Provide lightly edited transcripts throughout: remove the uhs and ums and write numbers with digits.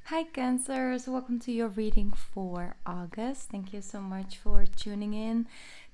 Hi Cancers, welcome to your reading for August. Thank you so much for tuning in.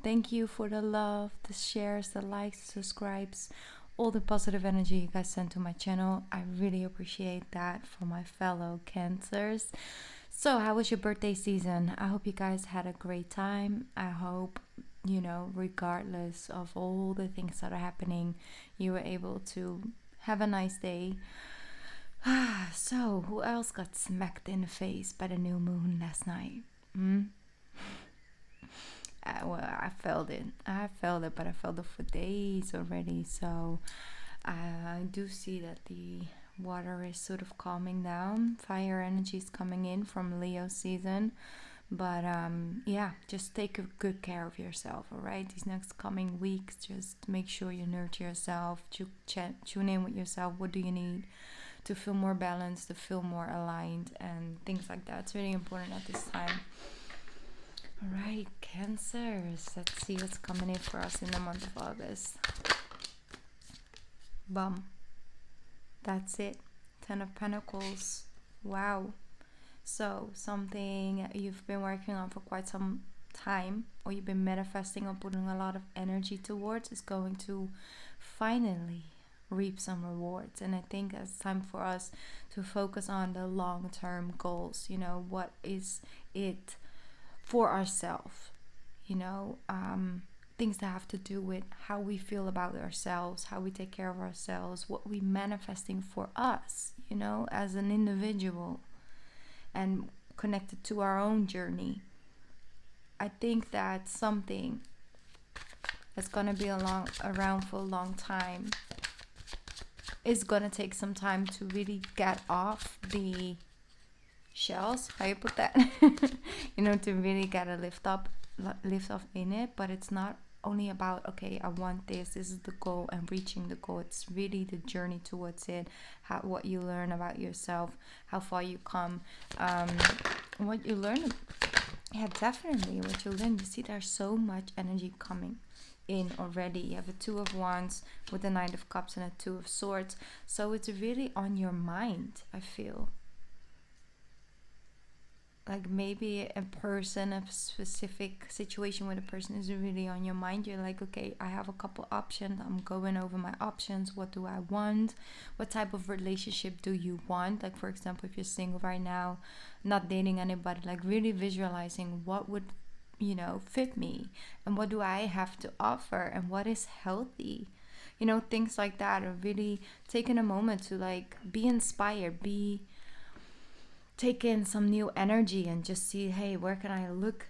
Thank you for the love, the shares, the likes, the subscribes, all the positive energy you guys send to my channel. I really appreciate that from my fellow Cancers. So, how was your birthday season? I hope you guys had a great time. I hope, regardless of all the things that are happening, you were able to have a nice day. So, who else got smacked in the face by the new moon last night? I felt it. But I felt it for days already. So, I do see that the water is sort of calming down. Fire energy is coming in from Leo season. But just take good care of yourself, all right? These next coming weeks, just make sure you nurture yourself, tune in with yourself. What do you need to feel more balanced, to feel more aligned, and things like that? It's really important at this time. All right, Cancers. Let's see what's coming in for us in the month of August. Bum. That's it. 10 of Pentacles. Wow. So something you've been working on for quite some time, or you've been manifesting or putting a lot of energy towards, is going to finally reap some rewards. And I think it's time for us to focus on the long-term goals. What is it for ourselves? Things that have to do with how we feel about ourselves, how we take care of ourselves, what we're manifesting for us, as an individual, and connected to our own journey. I think that's something that's going to be around for a long time. It's going to take some time to really get off the shells, how you put that, to really get a lift off in it. But it's not only about, okay, I want this is the goal, and reaching the goal. It's really the journey towards it, what you learn about yourself, how far you come, what you learn. Yeah, definitely what you learn. You see, there's so much energy coming in already. You have a 2 of Wands with the 9 of Cups and a 2 of Swords, so it's really on your mind. I feel like maybe a specific situation with a person is really on your mind. You're like, okay, I have a couple options. I'm going over my options. What do I want? What type of relationship do you want? Like, for example, if you're single right now, not dating anybody, like really visualizing what would, fit me, and what do I have to offer, and what is healthy. Things like that are really taking a moment to like be inspired, take in some new energy, and just see, hey, where can I look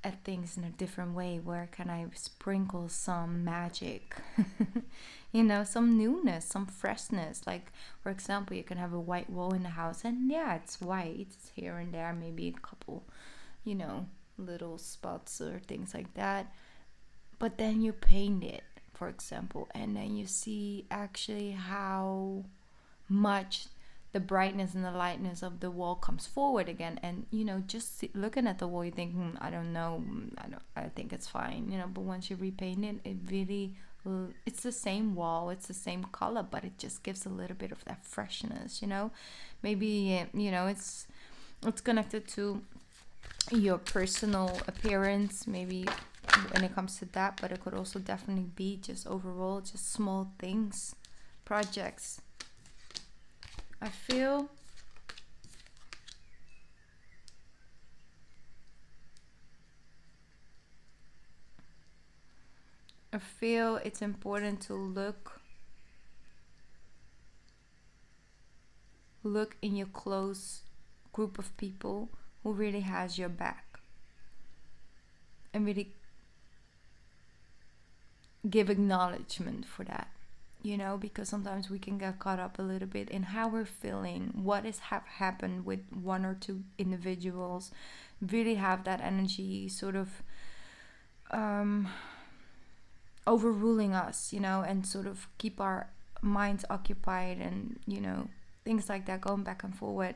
at things in a different way? Where can I sprinkle some magic? Some newness, some freshness. Like, for example, you can have a white wall in the house, and yeah, it's white. It's here and there, maybe a couple, little spots or things like that. But then you paint it, for example, and then you see actually how much the brightness and the lightness of the wall comes forward again. And just looking at the wall, you think, I don't know, I think it's fine, but once you repaint it, it's the same wall, it's the same color, but it just gives a little bit of that freshness. Maybe it's connected to your personal appearance, maybe, when it comes to that, but it could also definitely be just overall, just small things, projects. I feel it's important to look in your close group of people who really has your back, and really give acknowledgement for that. Because sometimes we can get caught up a little bit in how we're feeling, what has happened with one or two individuals. Really have that energy sort of overruling us, and sort of keep our minds occupied, and things like that, going back and forward.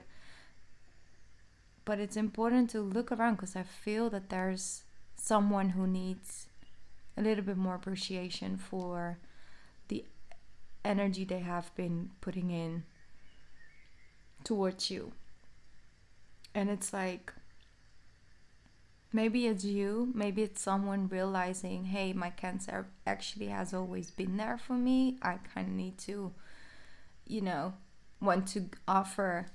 But it's important to look around, because I feel that there's someone who needs a little bit more appreciation for the energy they have been putting in towards you. And it's like, maybe it's you, maybe it's someone realizing, hey, my Cancer actually has always been there for me. I kind of need to, want to offer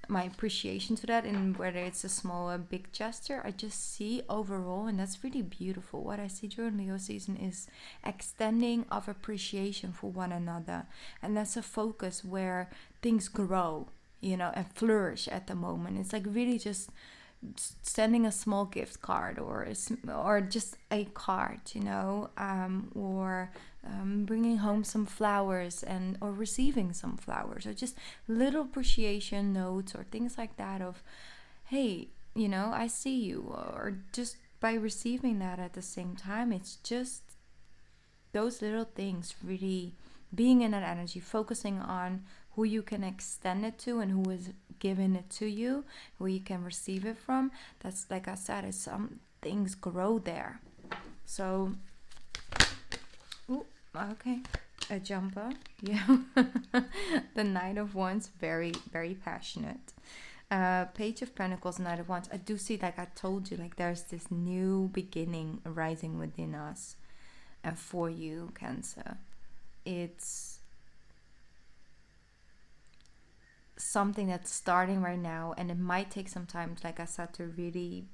my appreciation to that, and whether it's a small or big gesture, I just see overall, and that's really beautiful. What I see during Leo season is extending of appreciation for one another, and that's a focus where things grow, and flourish at the moment. It's like really just sending a small gift card, or just a card, or bringing home some flowers, or receiving some flowers, or just little appreciation notes or things like that of, hey, I see you, or just by receiving that at the same time. It's just those little things, really being in that energy, focusing on who you can extend it to and who is giving it to you, who you can receive it from. That's, like I said, it's some things grow there. So, okay, a jumper, yeah. The Knight of Wands, very, very passionate. Page of Pentacles, Knight of Wands. I do see, like I told you, like there's this new beginning rising within us. And for you, Cancer, it's something that's starting right now, and it might take some time, like I said, to really,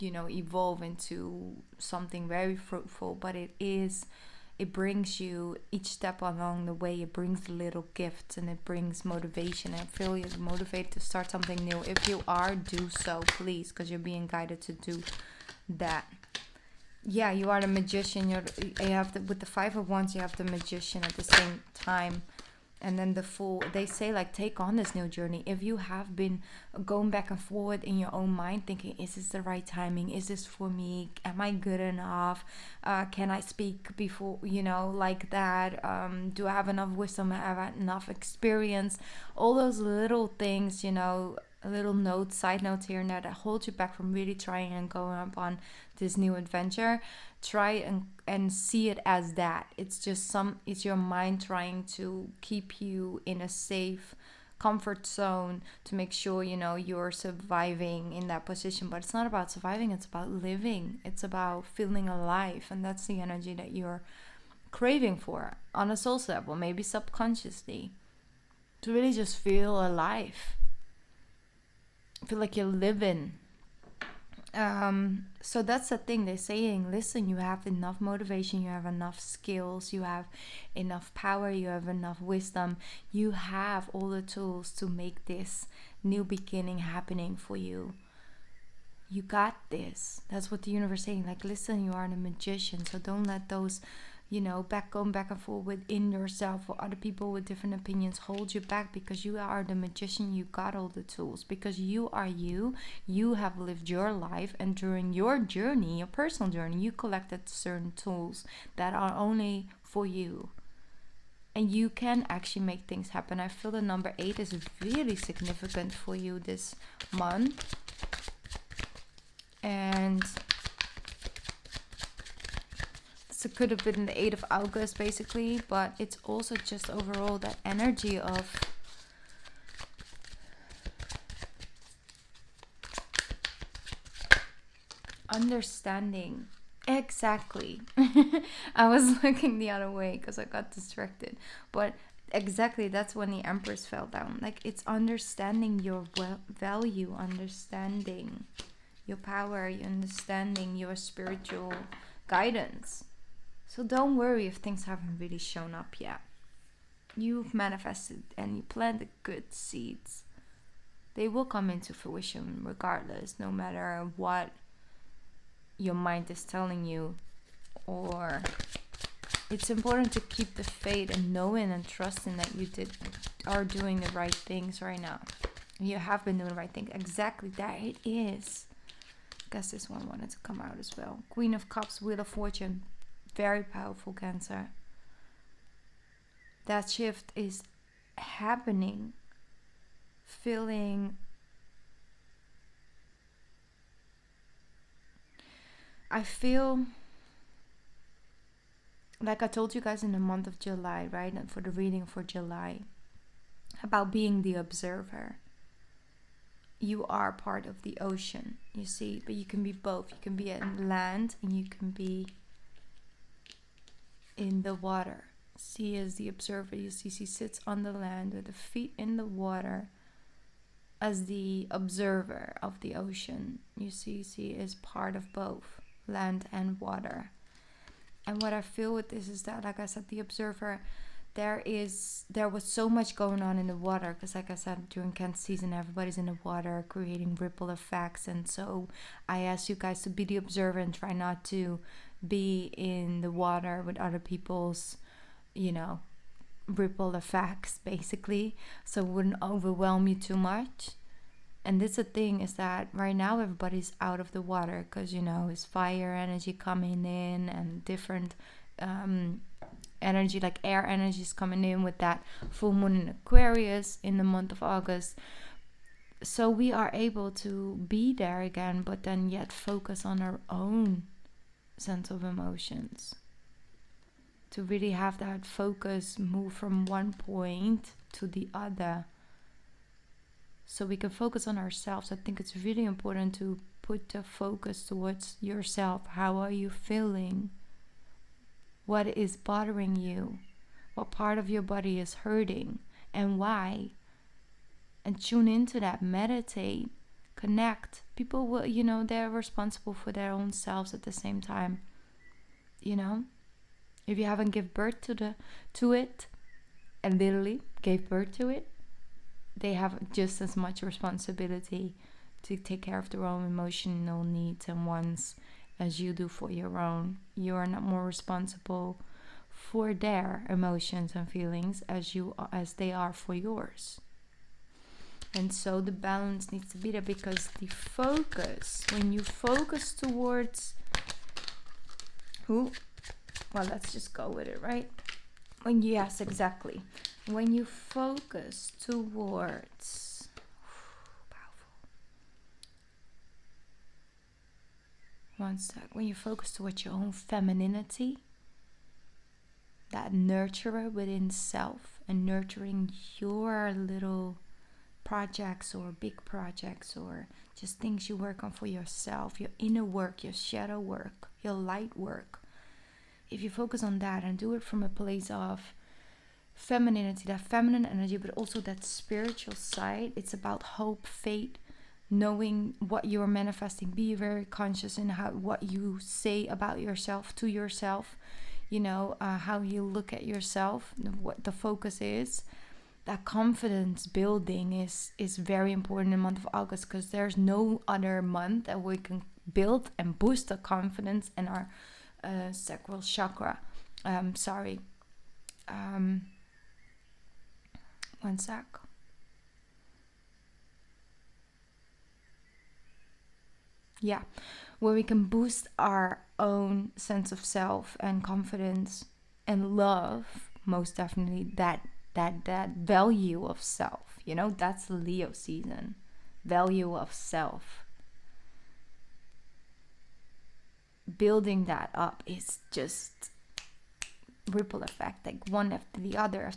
evolve into something very fruitful. But it brings you, each step along the way, it brings little gifts, and it brings motivation. And I feel you're motivated to start something new. If you are, do so, please, because you're being guided to do that. Yeah, you are the Magician. You have with the Five of Wands, you have the Magician at the same time. And then the Fool. They say, like, take on this new journey. If you have been going back and forward in your own mind, thinking, is this the right timing? Is this for me? Am I good enough? Can I speak before, like that? Do I have enough wisdom? I have enough experience? All those little things, little notes, side notes here and there that hold you back from really trying and going up on this new adventure. Try and see it as that. It's just it's your mind trying to keep you in a safe comfort zone to make sure, you're surviving in that position. But it's not about surviving, it's about living. It's about feeling alive. And that's the energy that you're craving for on a soul level, maybe subconsciously, to really just feel alive. Feel like you're living. So that's the thing. They're saying, listen, you have enough motivation, you have enough skills, you have enough power, you have enough wisdom, you have all the tools to make this new beginning happening for you. You got this. That's what the universe is saying. Like, listen, you are the Magician, so don't let those going back and forth within yourself or other people with different opinions hold you back, because you are the Magician. You got all the tools, because you are you have lived your life, and during your journey, your personal journey, you collected certain tools that are only for you, and you can actually make things happen. I feel the number 8 is really significant for you this month, and it could have been the 8th of August basically, but it's also just overall that energy of understanding. Exactly. I was looking the other way because I got distracted, but exactly, that's when the Empress fell down. Like, it's understanding your value, understanding your power, your understanding your spiritual guidance. So don't worry if things haven't really shown up yet. You've manifested and you planted good seeds. They will come into fruition regardless, no matter what your mind is telling you. Or it's important to keep the faith and knowing and trusting that you are doing the right things right now. You have been doing the right thing. Exactly, that it is. I guess this one wanted to come out as well. Queen of Cups, Wheel of Fortune. Very powerful, Cancer. That shift is happening. I feel like I told you guys in the month of July, right? And for the reading for July, about being the observer. you are part of the ocean, you see, but you can be both. You can be on land and you can be in the water. C is the observer. You see, she sits on the land with the feet in the water as the observer of the ocean. You see, she is part of both land and water. And what I feel with this is that, like I said, the observer, there was so much going on in the water, because like I said, during Kent season, everybody's in the water creating ripple effects. And so I ask you guys to be the observer and try not to be in the water with other people's, ripple effects, basically, so it wouldn't overwhelm you too much. And this the thing is that right now everybody's out of the water because it's fire energy coming in and different energy, like air energy, is coming in with that full moon in Aquarius in the month of August. So we are able to be there again, but then yet focus on our own sense of emotions, to really have that focus move from one point to the other, so we can focus on ourselves. I think it's really important to put the focus towards yourself. How are you feeling? What is bothering you? What part of your body is hurting and why? And tune into that, meditate, connect. People will, they're responsible for their own selves at the same time. If you haven't given birth to it, and literally gave birth to it, they have just as much responsibility to take care of their own emotional needs and wants as you do for your own. You are not more responsible for their emotions and feelings as they are for yours. And so the balance needs to be there, because the focus, when you focus towards let's just go with it, right? Yes, exactly. When you focus towards when you focus towards your own femininity, that nurturer within self, and nurturing your little projects or big projects or just things you work on for yourself, your inner work, your shadow work, your light work. If you focus on that and do it from a place of femininity, that feminine energy, but also that spiritual side, it's about hope, faith, knowing what you're manifesting. Be very conscious in what you say about yourself to yourself, how you look at yourself, what the focus is. That confidence building is very important in the month of August, because there's no other month that we can build and boost the confidence in our sacral chakra. One sec. Yeah, where we can boost our own sense of self and confidence and love, most definitely that value of self. That's Leo season. Value of self. Building that up is just ripple effect, like one after the other,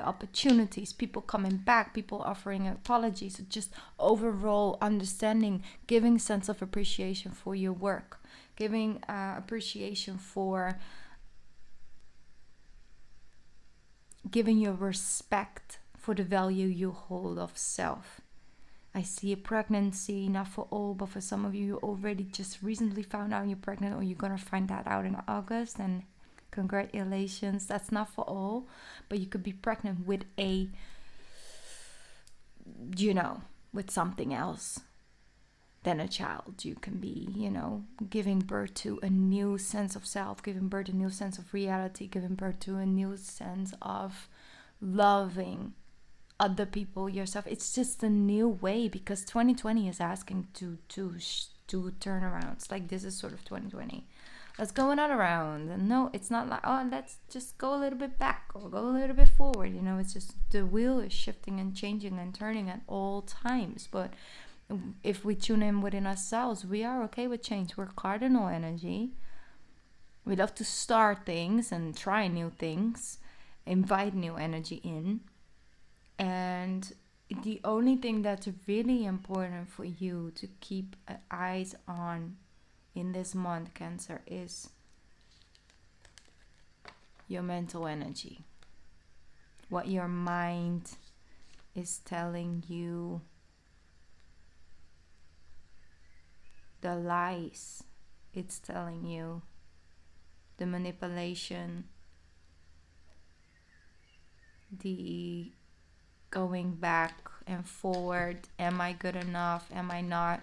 opportunities, people coming back, people offering apologies, just overall understanding, giving sense of appreciation for your work, giving appreciation for giving your respect for the value you hold of self. I see a pregnancy, not for all, but for some of you, you already just recently found out you're pregnant, or you're going to find that out in August, and congratulations. That's not for all, but you could be pregnant with with something else than a child. You can be, giving birth to a new sense of self, giving birth to a new sense of reality, giving birth to a new sense of loving other people, yourself. It's just a new way, because 2020 is asking to turn around. It's like, this is sort of 2020. Let's go another round. And no, it's not like, let's just go a little bit back or go a little bit forward. It's just the wheel is shifting and changing and turning at all times. But if we tune in within ourselves, we are okay with change. We're cardinal energy. We love to start things and try new things, invite new energy in. And the only thing that's really important for you to keep eyes on in this month, Cancer, is your mental energy. What your mind is telling you, the lies it's telling you, the manipulation, the going back and forward. Am I good enough? Am I not?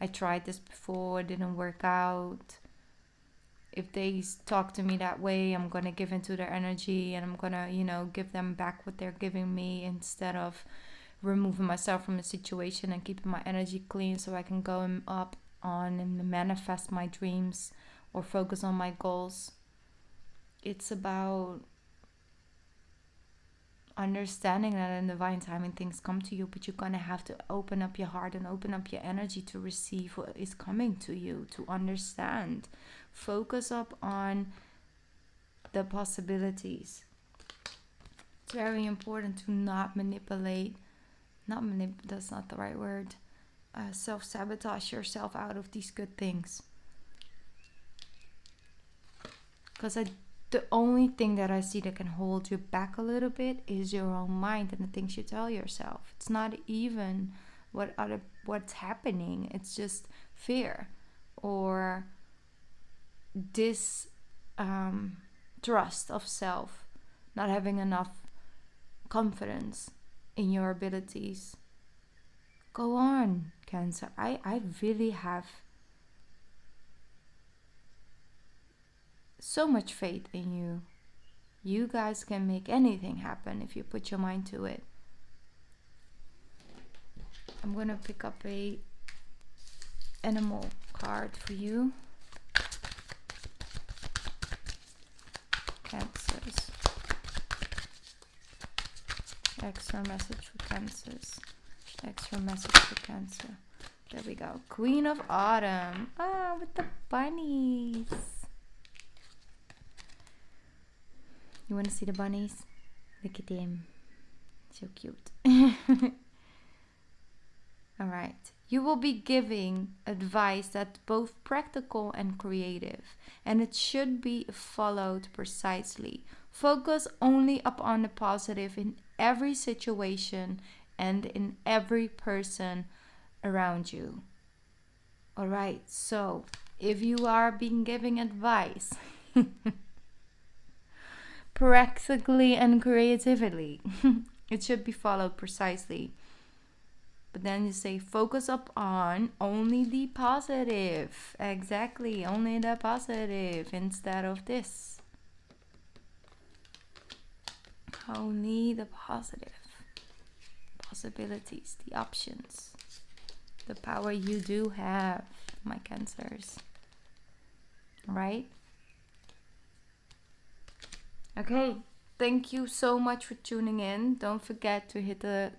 I tried this before, it didn't work out. If they talk to me that way, I'm going to give into their energy, and I'm going to, give them back what they're giving me, instead of removing myself from the situation and keeping my energy clean so I can go up on and manifest my dreams or focus on my goals. It's about understanding that in divine timing things come to you, but you're going to have to open up your heart and open up your energy to receive what is coming to you, to understand. Focus up on the possibilities. It's very important to not manipulate, that's not the right word, self-sabotage yourself out of these good things. Because the only thing that I see that can hold you back a little bit is your own mind and the things you tell yourself. It's not even what's happening. It's just fear or distrust of self, not having enough confidence in your abilities. Go on, Cancer. I really have so much faith in you. You guys can make anything happen if you put your mind to it. I'm gonna pick up a animal card for you. Cancers. Extra message for Cancers. Extra message for Cancer. There we go. Queen of Autumn. With the bunnies. You want to see the bunnies? Look at them. So cute. Alright. You will be giving advice that's both practical and creative, and it should be followed precisely. Focus only upon the positive in every situation and in every person around you. Alright, so if you are being giving advice practically and creatively, it should be followed precisely. But then you say focus up on only the positive. Exactly, only the positive instead of this. Only the positive. Possibilities, the options, the power you do have, my Cancers. Right? Okay, thank you so much for tuning in. Don't forget to hit the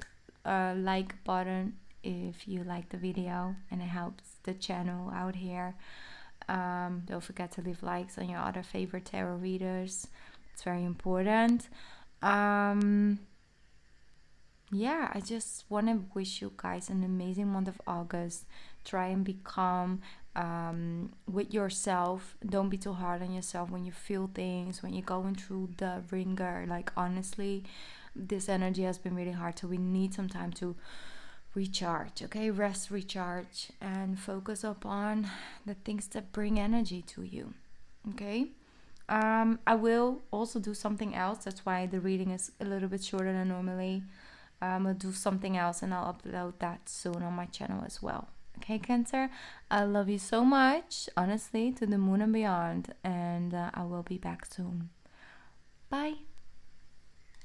like button if you like the video and it helps the channel out here. Don't forget to leave likes on your other favorite tarot readers. It's very important. Yeah, I just want to wish you guys an amazing month of August. Try and become with yourself. Don't be too hard on yourself when you feel things, when you're going through the ringer. Like, honestly, this energy has been really hard, so we need some time to recharge. Okay, rest, recharge, and focus upon the things that bring energy to you. Okay. I will also do something else. That's why the reading is a little bit shorter than normally. I'll do something else and I'll upload that soon on my channel as well. Okay, Cancer, I love you so much, honestly, to the moon and beyond, and I will be back soon. Bye.